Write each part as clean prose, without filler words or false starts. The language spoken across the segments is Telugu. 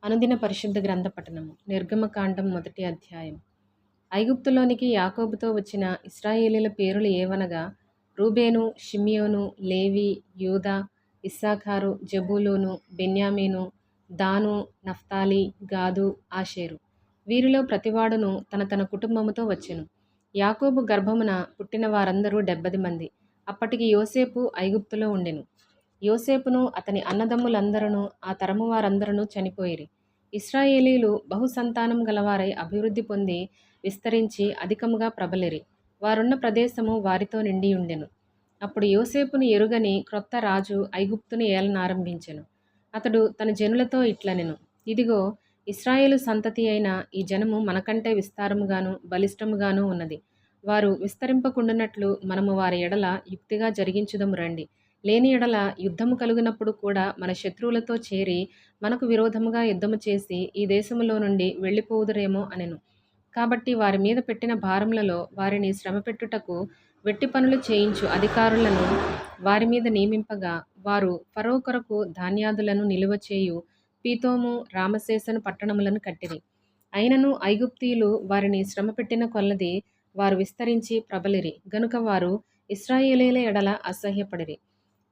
అనుదిన పరిశుద్ధ గ్రంథ పఠనము. నిర్గమకాండం మొదటి అధ్యాయం. ఐగుప్తులోనికి యాకోబుతో వచ్చిన ఇశ్రాయేలీల పేరులు ఏవనగా రూబేను, షిమియోను, లేవి, యూదా, ఇస్సాకారు, జెబూలూను, బెన్యామీను, దాను, నఫ్తాలి, గాదు, ఆషేరు. వీరిలో ప్రతివాడును తన తన కుటుంబముతో వచ్చెను. యాకోబు గర్భమున పుట్టిన వారందరూ 70 మంది. అప్పటికి యోసేపు ఐగుప్తులో ఉండెను. యోసేపును అతని అన్నదమ్ములందరూ ఆ తరము వారందరూ చనిపోయిరి. ఇశ్రాయేలీలు బహుసంతానం గలవారై అభివృద్ధి పొంది విస్తరించి అధికముగా ప్రబలిరి. వారున్న ప్రదేశము వారితో నిండియుండెను. అప్పుడు యోసేపును ఎరుగని క్రొత్త రాజు ఐగుప్తును ఏలనారంభించెను. అతడు తన జనులతో ఇట్లనెను, ఇదిగో, ఇశ్రాయేలు సంతతి అయిన ఈ జనము మనకంటే విస్తారముగాను బలిష్టముగాను ఉన్నది. వారు విస్తరింపకుండునట్లు మనము వారి ఎడల యుక్తిగా జరిగించుదము రండి. లేని ఎడల యుద్ధము కలుగునప్పుడు కూడా మన శత్రువులతో చేరి మనకు విరోధముగా యుద్ధము చేసి ఈ దేశములో నుండి వెళ్ళిపోవుదురేమో అనెను. కాబట్టి వారి మీద పెట్టిన భారములలో వారిని శ్రమపెట్టుటకు వెట్టి పనులు చేయించు అధికారులను వారి మీద నియమింపగా వారు ఫరో కొరకు ధాన్యాదులను నిలువ చేయు పీతోము, రామసేసను పట్టణములను కట్టిరి. అయినను ఐగుప్తీయులు వారిని శ్రమపెట్టిన కొలది వారు విస్తరించి ప్రబలిరి గనుక వారు ఇశ్రాయేలీల ఎడల అసహ్యపడిరి.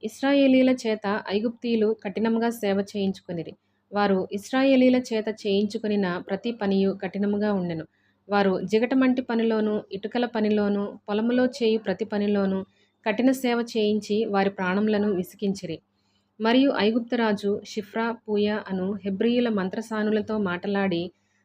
ఇశ్రాయేలీల చేత ఐగుప్తీయులు కఠినముగా సేవ చేయించుకొనిరి. వారు ఇశ్రాయేలీల చేత చేయించుకొనిన ప్రతి పనియు కఠినముగా ఉండెను. వారు జిగటమంటి పనిలోను, ఇటుకల పనిలోను, పొలములో చేయు ప్రతి పనిలోను కఠిన సేవ చేయించి వారి ప్రాణములను విసికించిరి. మరియు ఐగుప్తురాజు షిఫ్రా పూయా అను హెబ్రీయుల మంత్రసానులతో మాటలాడి,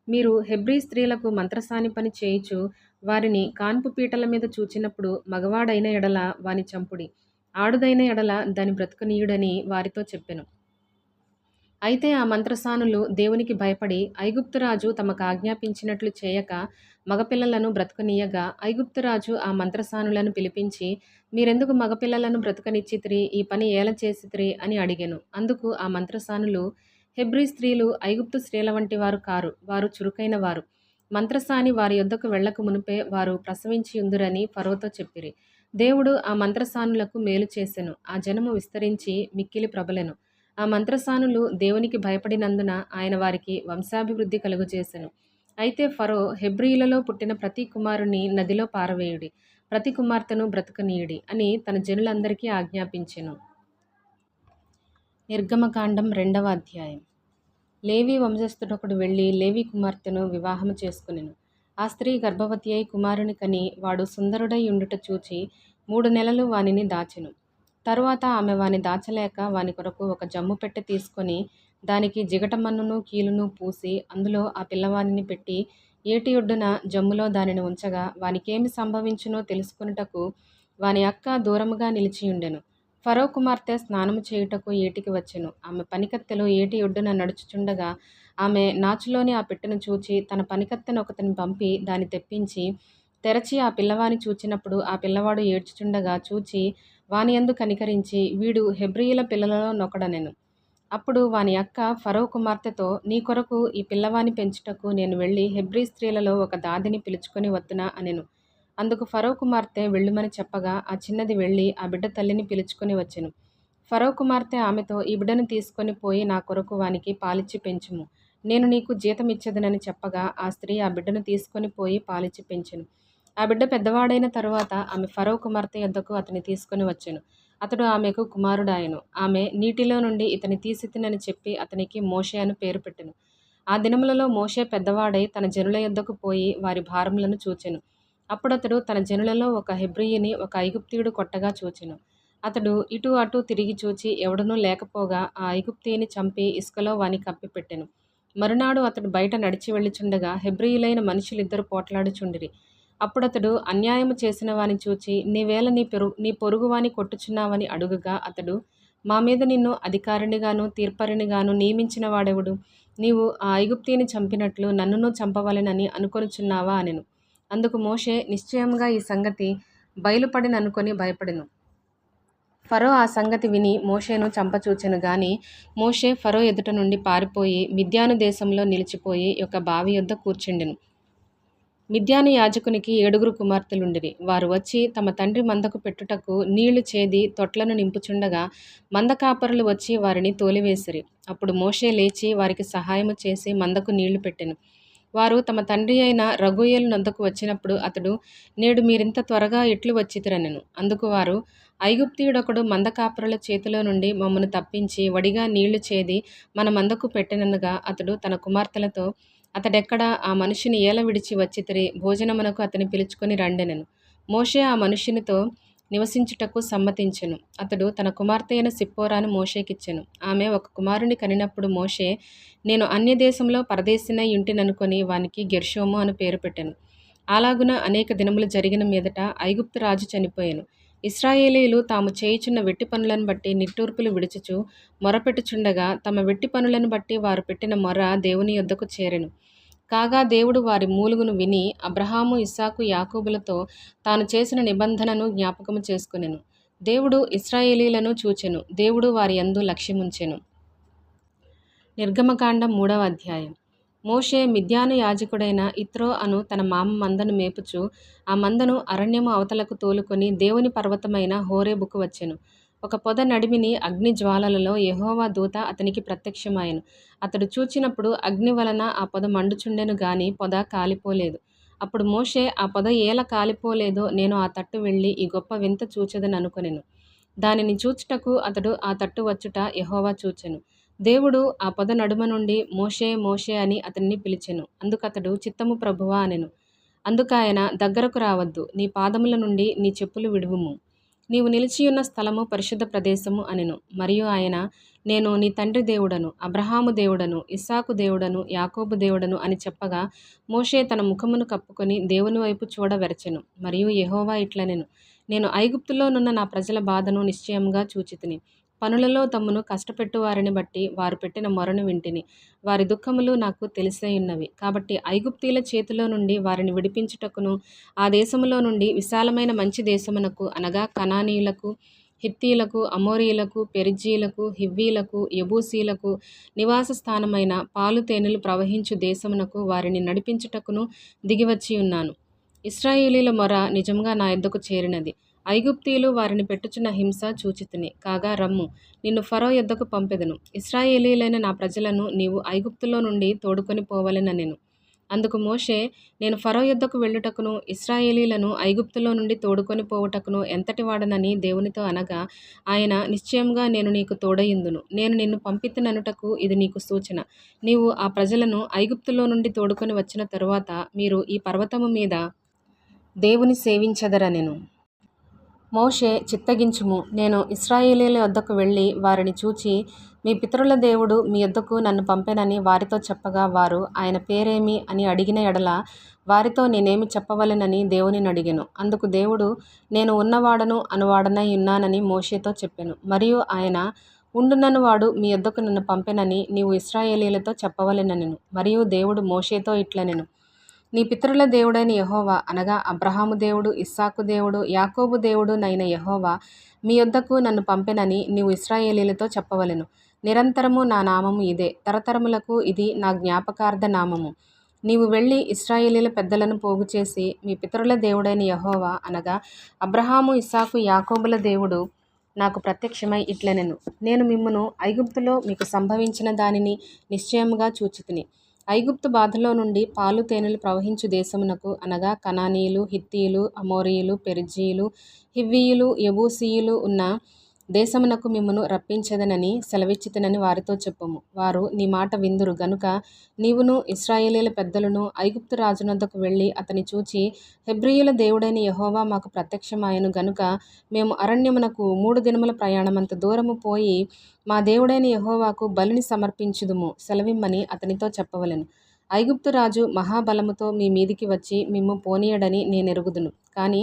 మీరు హెబ్రీ స్త్రీలకు మంత్రసాని పని చేయుచు వారిని కాన్పు పీటల మీద చూచినప్పుడు మగవాడైన ఎడల వాని చంపుడి, ఆడుదైన ఎడల దాని బ్రతుకునీయుడని వారితో చెప్పెను. అయితే ఆ మంత్రసానులు దేవునికి భయపడి ఐగుప్తురాజు తమకు ఆజ్ఞాపించినట్లు చేయక మగపిల్లలను బ్రతుకనీయగా ఐగుప్తురాజు ఆ మంత్రసానులను పిలిపించి, మీరెందుకు మగపిల్లలను బ్రతుకనిచ్చితిరి, ఈ పని ఏల చేసితిరి అని అడిగెను. అందుకు ఆ మంత్రసానులు, హెబ్రీ స్త్రీలు ఐగుప్తు స్త్రీల వంటి వారు కారు, వారు చురుకైన వారు. మంత్రసాని వారి యొద్దకు వెళ్ళక మునుపే వారు ప్రసవించి ఉందురని ఫరోతో చెప్పిరి. దేవుడు ఆ మంత్రసానులకు మేలు చేసెను. ఆ జనము విస్తరించి మిక్కిలి ప్రబలెను. ఆ మంత్రసానులు దేవునికి భయపడినందున ఆయన వారికి వంశాభివృద్ధి కలుగజేసెను. అయితే ఫరో, హెబ్రీయులలో పుట్టిన ప్రతి కుమారుని నదిలో పారవేయుడి, ప్రతి కుమార్తెను బ్రతుకనీయుడి అని తన జనులందరికీ ఆజ్ఞాపించెను. నిర్గమకాండం 2వ అధ్యాయం. లేవి వంశస్థుడొకడు వెళ్ళి లేవి కుమార్తెను వివాహము చేసుకునెను. ఆ స్త్రీ గర్భవతి అయి కుమారుని కని వాడు సుందరుడై ఉండుట చూచి 3 నెలలు వానిని దాచెను. తరువాత ఆమె వాని దాచలేక వాని కొరకు ఒక జమ్ము పెట్టె తీసుకొని దానికి జిగటమన్నును కీలును పూసి అందులో ఆ పిల్లవానిని పెట్టి ఏటి ఒడ్డున జమ్ములో దానిని ఉంచగా వానికేమి సంభవించునో తెలుసుకొనుటకు వాని అక్క దూరముగా నిలిచియుండెను. ఫరో కుమార్తె స్నానము చేయుటకు ఏటికి వచ్చెను. ఆమె పనికత్తెలు ఏటి ఒడ్డున నడుచుచుండగా ఆమె నాచులోని ఆ పెట్టెను చూచి తన పనికత్తెను ఒకతని పంపి దాన్ని తెప్పించి తెరచి ఆ పిల్లవాని చూచినప్పుడు ఆ పిల్లవాడు ఏడ్చుచుండగా చూచి వాని యందు కనికరించి, వీడు హెబ్రీయుల పిల్లలలో నొకడనెను. అప్పుడు వాని అక్క ఫరో కుమార్తెతో, నీ కొరకు ఈ పిల్లవాని పెంచుటకు నేను వెళ్ళి హెబ్రీ స్త్రీలలో ఒక దాదిని పిలుచుకొని వత్తునా అనెను. అందుకు ఫరో కుమార్తె వెళ్ళుమని చెప్పగా ఆ చిన్నది వెళ్ళి ఆ బిడ్డ తల్లిని పిలుచుకొని వచ్చెను. ఫరో కుమార్తె ఆమెతో, ఈ బిడ్డను తీసుకొని పోయి నా కొరకు వానికి పాలిచ్చి పెంచుము, నేను నీకు జీతమిచ్చెదనని చెప్పగా ఆ స్త్రీ ఆ బిడ్డను తీసుకొని పోయి పాలిచ్చి పెంచెను. ఆ బిడ్డ పెద్దవాడైన తరువాత ఆమె ఫరో కుమార్తె యొద్దకు అతని తీసుకొని వచ్చెను. అతడు ఆమెకు కుమారుడాయెను. ఆమె నీటిలో నుండి ఇతని తీసితినని చెప్పి అతనికి మోషే అని పేరు పెట్టెను. ఆ దినములలో మోషే పెద్దవాడై తన జనుల యొద్దకు పోయి వారి భారములను చూచెను. అప్పుడతడు తన జనులలో ఒక హెబ్రీయుని ఒక ఐగుప్తీయుడు కొట్టగా చూచెను. అతడు ఇటు అటు తిరిగి చూచి ఎవడనూ లేకపోగా ఆ ఐగుప్తీయుని చంపి ఇసుకలో వాని కప్పిపెట్టెను. మరునాడు అతడు బయట నడిచి వెళ్ళుచుండగా హెబ్రీయులైన మనుషులిద్దరు పోట్లాడుచుండిరి. అప్పుడతడు అన్యాయము చేసిన వాని చూచి, నీవేళ నీ పొరుగువాని కొట్టుచున్నావని అడుగగా అతడు, మా మీద నిన్ను అధికారినిగాను తీర్పరినిగాను నియమించిన వాడెవడు? నీవు ఆ ఐగుప్తీయుని చంపినట్లు నన్నును చంపవలెనని అనుకొనుచున్నావా అనెను. అందుకు మోషే, నిశ్చయముగా ఈ సంగతి బయలుపడిననుకొని భయపడెను. ఫరో ఆ సంగతి విని మోషేను చంపచూచెను గాని మోషే ఫరో ఎదుట నుండి పారిపోయి మిద్యాను దేశంలో నిలిచిపోయి ఒక బావి యొద్ద కూర్చుండెను. మిద్యాను యాజకునికి 7 కుమార్తెలుండిరి. వారు వచ్చి తమ తండ్రి మందకు పెట్టుటకు నీళ్లు చేది తొట్లను నింపుచుండగా మంద కాపరులు వచ్చి వారిని తోలివేసిరి. అప్పుడు మోషే లేచి వారికి సహాయము చేసి మందకు నీళ్లు పెట్టెను. వారు తమ తండ్రి అయిన రగూయేలు నొద్దకు వచ్చినప్పుడు అతడు, నేడు మీరింత త్వరగా ఎట్లు వచ్చితిరనెను. అందుకు వారు, ఐగుప్తీయుడొకడు మంద కాపరుల చేతిలో నుండి మమ్మను తప్పించి వడిగా నీళ్లు చేది మన మందకు పెట్టెననగా అతడు తన కుమార్తెలతో, అతడెక్కడ, ఆ మనిషిని ఏల విడిచి వచ్చితిరి, భోజనమునకు అతని పిలుచుకొని రండెనెను. మోషే ఆ మనుష్యునితో నివసించుటకు సమ్మతించెను. అతడు తన కుమార్తె అయిన సిప్పోరాను మోషేకిచ్చెను. ఆమె ఒక కుమారుని కనినప్పుడు మోషే, నేను అన్యదేశంలో పరదేశినై యుంటిననుకొని వానికి గెర్షోము అని పేరు పెట్టెను. అలాగున అనేక దినములు జరిగిన మీదట ఐగుప్తు రాజు చనిపోయెను. ఇశ్రాయేలీయులు తాము చేయుచున్న వెట్టి పనులను బట్టి నిట్టూర్పులు విడుచుచు మొరపెట్టుచుండగా తమ వెట్టి పనులను బట్టి వారు పెట్టిన మొర దేవుని యొద్దకు చేరెను. కాగా దేవుడు వారి మూలుగును విని అబ్రహాము, ఇస్సాకు, యాకోబులతో తాను చేసిన నిబంధనను జ్ఞాపకము చేసుకొనెను. దేవుడు ఇశ్రాయేలీయులను చూచెను. దేవుడు వారి యందు లక్ష్యముంచెను. నిర్గమకాండం 3వ అధ్యాయం. మోషే మిద్యాను యాజకుడైన ఇత్రో అను తన మామ మందను మేపుచు ఆ మందను అరణ్యము అవతలకు తోలుకొని దేవుని పర్వతమైన హోరేబుకు వచ్చెను. ఒక పొద నడిమిని అగ్ని జ్వాలలలో యెహోవా దూత అతనికి ప్రత్యక్షమాయెను. అతడు చూచినప్పుడు అగ్ని వలన ఆ పొద మండుచుండెను గాని పొద కాలిపోలేదు. అప్పుడు మోషే, ఆ పొద ఏల కాలిపోలేదో నేను ఆ తట్టు వెళ్ళి ఈ గొప్ప వింత చూచెదననుకొనెను. దానిని చూచుటకు అతడు ఆ తట్టు వచ్చుట యెహోవా చూచెను. దేవుడు ఆ పొద నడుమ నుండి, మోషే, మోషే అని అతనిని పిలిచెను. అందుకతడు, చిత్తము ప్రభువా అనెను. అందుకాయన, దగ్గరకు రావద్దు, నీ పాదముల నుండి నీ చెప్పులు విడువుము, నీవు నిలిచియున్న స్థలము పరిశుద్ధ ప్రదేశము అనెను. మరియు ఆయన, నేను నీ తండ్రి దేవుడను, అబ్రహాము దేవుడను, ఇస్సాకు దేవుడను, యాకోబు దేవుడను అని చెప్పగా మోషే తన ముఖమును కప్పుకొని దేవుని వైపు చూడ వెరచెను. మరియు యెహోవా ఇట్లనెను, నేను ఐగుప్తులోనున్న నా ప్రజల బాధను నిశ్చయముగా చూచితిని. పనులలో తమ్మును కష్టపెట్టు వారిని బట్టి వారు పెట్టిన మొరను వింటిని. వారి దుఃఖములు నాకు తెలిసేయున్నవి. కాబట్టి ఐగుప్తీయుల చేతిలో నుండి వారిని విడిపించుటకును ఆ దేశములో నుండి విశాలమైన మంచి దేశమునకు, అనగా కనానీయులకు, హిత్తీయులకు, అమోరీయులకు, పెరిజ్జీయులకు, హివ్వీలకు, యెబూసీయులకు నివాస స్థానమైన పాలు తేనెలు ప్రవహించు దేశమునకు వారిని నడిపించుటకును దిగివచ్చి ఉన్నాను. ఇశ్రాయేలీయుల మొర నిజముగా నా యొద్దకు చేరినది. ఐగుప్తీయులు వారిని పెట్టుచున్న హింస చూచితిని. కాగా రమ్ము, నిన్ను ఫరో యొద్దకు పంపెదను. ఇశ్రాయేలీయులైన నా ప్రజలను నీవు ఐగుప్తులో నుండి తోడుకొని పోవలెననెను. అందుకు మోషే, నేను ఫరో యొద్దకు వెళ్ళుటకును ఇశ్రాయేలీయులను ఐగుప్తులో నుండి తోడుకొని పోవుటకును ఎంతటి వాడనని దేవునితో అనగా ఆయన, నిశ్చయముగా నేను నీకు తోడయుందును. నేను నిన్ను పంపితిననుటకు ఇది నీకు సూచన. నీవు ఆ ప్రజలను ఐగుప్తులో నుండి తోడుకొని వచ్చిన తరువాత మీరు ఈ పర్వతము మీద దేవుని సేవించెదరనెను. మోషే, చిత్తగించుము, నేను ఇశ్రాయేలీయుల యొద్దకు వెళ్ళి వారిని చూచి, మీ పితరుల దేవుడు మీ యొద్దకు నన్ను పంపెనని వారితో చెప్పగా వారు, ఆయన పేరేమి అని అడిగిన ఎడల వారితో నేనేమి చెప్పవలెనని దేవునిని అడిగెను. అందుకు దేవుడు, నేను ఉన్నవాడను అనువాడనై ఉన్నానని మోషేతో చెప్పెను. మరియు ఆయన, ఉండుననువాడు మీ యొద్దకు నన్ను పంపెనని నీవు ఇశ్రాయేలీయులతో చెప్పవలెననెను. మరియు దేవుడు మోషేతో ఇట్లనెను, నీ పితరుల దేవుడైన యెహోవా, అనగా అబ్రహాము దేవుడు, ఇస్సాకు దేవుడు, యాకోబు దేవుడు నైన యెహోవా మీ యొద్దకు నన్ను పంపెనని నీవు ఇశ్రాయేలీయులతో చెప్పవలెను. నిరంతరము నా నామము ఇదే, తరతరములకు ఇది నా జ్ఞాపకార్థ నామము. నీవు వెళ్ళి ఇశ్రాయేలీయుల పెద్దలను పోగుచేసి, మీ పితరుల దేవుడైన యెహోవా, అనగా అబ్రహాము, ఇస్సాకు, యాకోబుల దేవుడు నాకు ప్రత్యక్షమై ఇట్లనెను, నేను మిమ్మును ఐగుప్తులో మీకు సంభవించిన దానిని నిశ్చయముగా చూచితిని. ఐగుప్తు బాధలో నుండి పాలు తేనెలు ప్రవహించు దేశమునకు, అనగా కనానీయులు, హిత్తీయులు, అమోరీయులు, పెరిజ్జీయులు, హివ్వీయులు, యెబూసీయులు ఉన్న దేశమునకు మిమ్మును రప్పించెదనని సెలవిచ్చితినని వారితో చెప్పుము. వారు నీ మాట విందురు గనుక నీవును ఇశ్రాయేలీయుల పెద్దలను ఐగుప్తు రాజునొద్దకు వెళ్ళి అతని చూచి, హెబ్రీయుల దేవుడైన యెహోవా మాకు ప్రత్యక్షమాయెను గనుక మేము అరణ్యమునకు 3 దినముల ప్రయాణమంత దూరము పోయి మా దేవుడైన యెహోవాకు బలిని సమర్పించుదుము సెలవిమ్మని అతనితో చెప్పవలెను. ఐగుప్తు రాజు మహాబలముతో మీ మీదికి వచ్చి మిమ్ము పోనీయడని నేనెరుగుదును. కానీ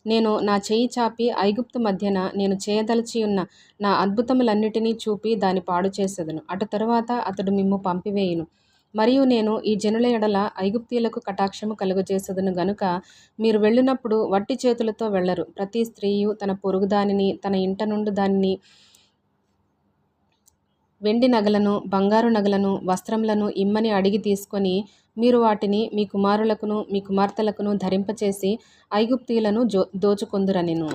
నేను నా చెయ్యి చాపి ఐగుప్తు మధ్యన నేను చేయదలచియున్న నా అద్భుతములన్నిటినీ చూపి దాని పాడు చేసెదను. అటు తరువాత అతడు మిమ్ము పంపివేయును. మరియు నేను ఈ జనుల ఎడల ఐగుప్తీయులకు కటాక్షము కలుగజేసెదను గనుక మీరు వెళ్ళినప్పుడు వట్టి చేతులతో వెళ్ళరు. ప్రతి స్త్రీయు తన పొరుగుదానిని, తన ఇంట నుండి దానిని వెండి నగలను, బంగారు నగలను, వస్త్రములను ఇమ్మని అడిగి తీసుకొని మీరు వాటిని మీ కుమారులకును మీ కుమార్తెలకును ధరింపచేసి ఐగుప్తీయులను దోచుకొందురనెను.